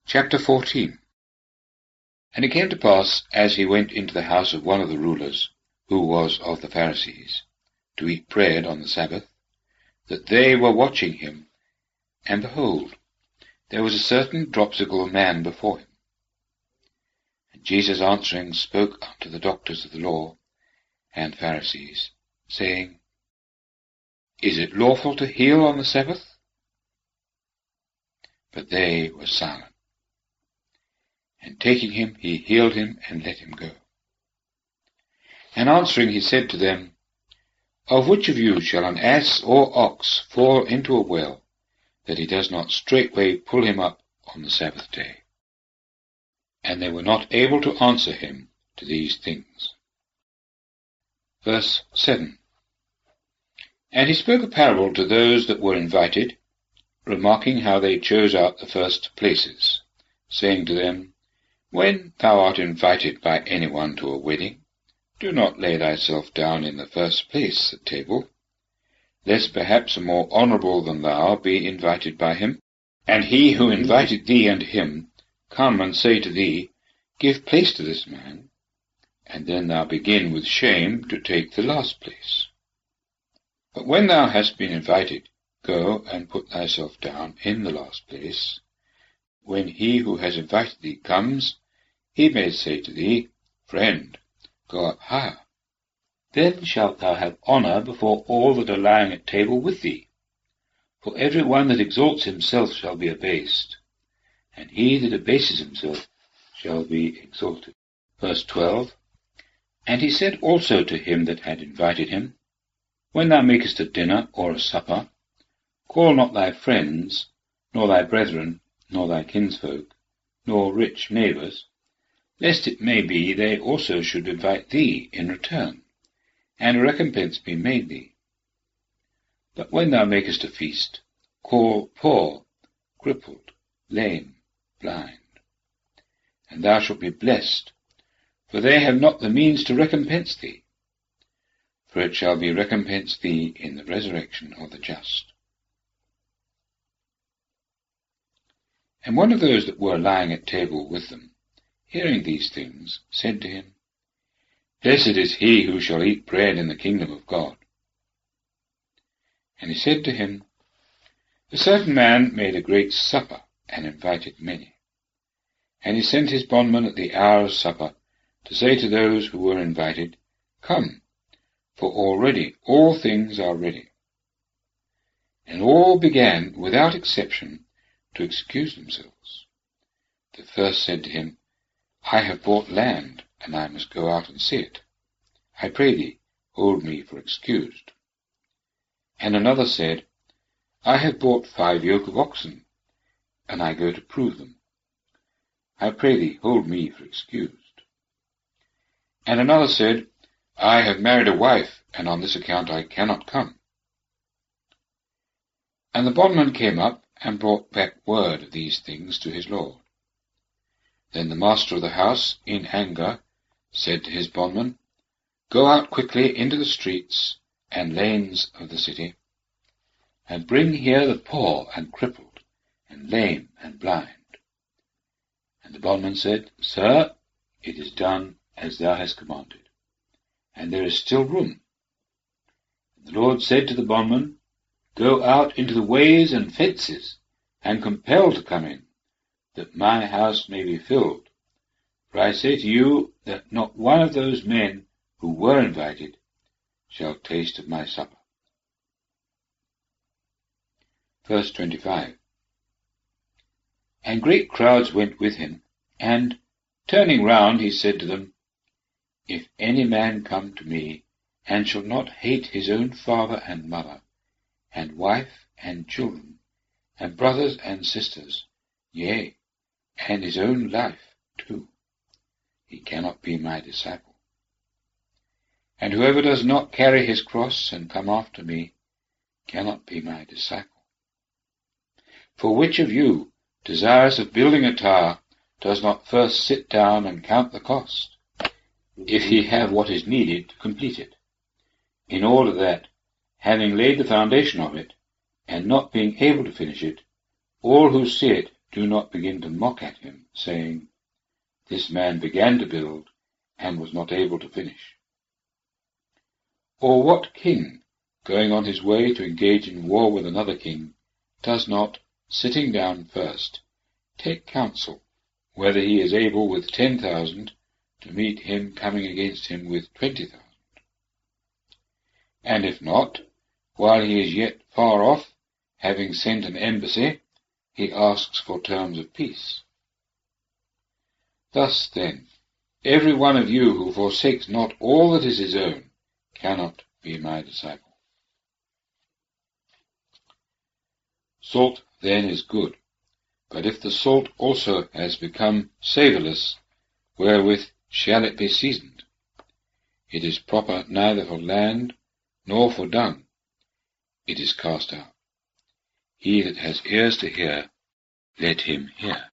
Chapter 14. And it came to pass, as he went into the house of one of the rulers, who was of the Pharisees, to eat bread on the Sabbath, that they were watching him, and behold, there was a certain dropsical man before him. And Jesus answering spoke unto the doctors of the law and Pharisees, saying, Is it lawful to heal on the Sabbath? But they were silent. And taking him, he healed him, and let him go. And answering, he said to them, Of which of you shall an ass or ox fall into a well, that he does not straightway pull him up on the Sabbath day? And they were not able to answer him to these things. Verse 7. And he spoke a parable to those that were invited, remarking how they chose out the first places, saying to them, When thou art invited by any one to a wedding, do not lay thyself down in the first place at table, lest perhaps a more honourable than thou be invited by him, and he who invited thee and him come and say to thee, Give place to this man, and then thou begin with shame to take the last place. But when thou hast been invited, go and put thyself down in the last place. When he who has invited thee comes, he may say to thee, Friend, go up higher. Then shalt thou have honour before all that are lying at table with thee. For every one that exalts himself shall be abased, and he that abases himself shall be exalted. Verse 12. And he said also to him that had invited him, When thou makest a dinner or a supper, call not thy friends, nor thy brethren, nor thy kinsfolk, nor rich neighbours, lest it may be they also should invite thee in return, and a recompense be made thee. But when thou makest a feast, call poor, crippled, lame, blind, and thou shalt be blessed, for they have not the means to recompense thee, for it shall be recompensed thee in the resurrection of the just. And one of those that were lying at table with them, hearing these things, said to him, Blessed is he who shall eat bread in the kingdom of God. And he said to him, A certain man made a great supper, and invited many. And he sent his bondman at the hour of supper, to say to those who were invited, Come, for already all things are ready. And all began, without exception, to excuse themselves. The first said to him, I have bought land, and I must go out and see it. I pray thee, hold me for excused. And another said, I have bought 5 yoke of oxen, and I go to prove them. I pray thee, hold me for excused. And another said, I have married a wife, and on this account I cannot come. And the bondman came up, and brought back word of these things to his lord. Then the master of the house, in anger, said to his bondman, Go out quickly into the streets and lanes of the city, and bring here the poor and crippled, and lame and blind. And the bondman said, Sir, it is done as thou hast commanded, and there is still room. And the Lord said to the bondman, Go out into the ways and fences, and compel to come in, that my house may be filled. For I say to you that not one of those men who were invited shall taste of my supper. Verse 25. And great crowds went with him, and, turning round, he said to them, If any man come to me, and shall not hate his own father and mother, and wife and children, and brothers and sisters, yea, and his own life too, he cannot be my disciple. And whoever does not carry his cross and come after me cannot be my disciple. For which of you, desirous of building a tower, does not first sit down and count the cost, if he have what is needed to complete it, in order that, having laid the foundation of it, and not being able to finish it, all who see it do not begin to mock at him, saying, "This man began to build and was not able to finish." Or what king, going on his way to engage in war with another king, does not, sitting down first, take counsel whether he is able with 10,000 to meet him coming against him with 20,000? And if not, while he is yet far off, having sent an embassy, he asks for terms of peace. Thus, then, every one of you who forsakes not all that is his own cannot be my disciple. Salt, then, is good, but if the salt also has become savourless, wherewith shall it be seasoned? It is proper neither for land nor for dung. It is cast out. He that has ears to hear, let him hear.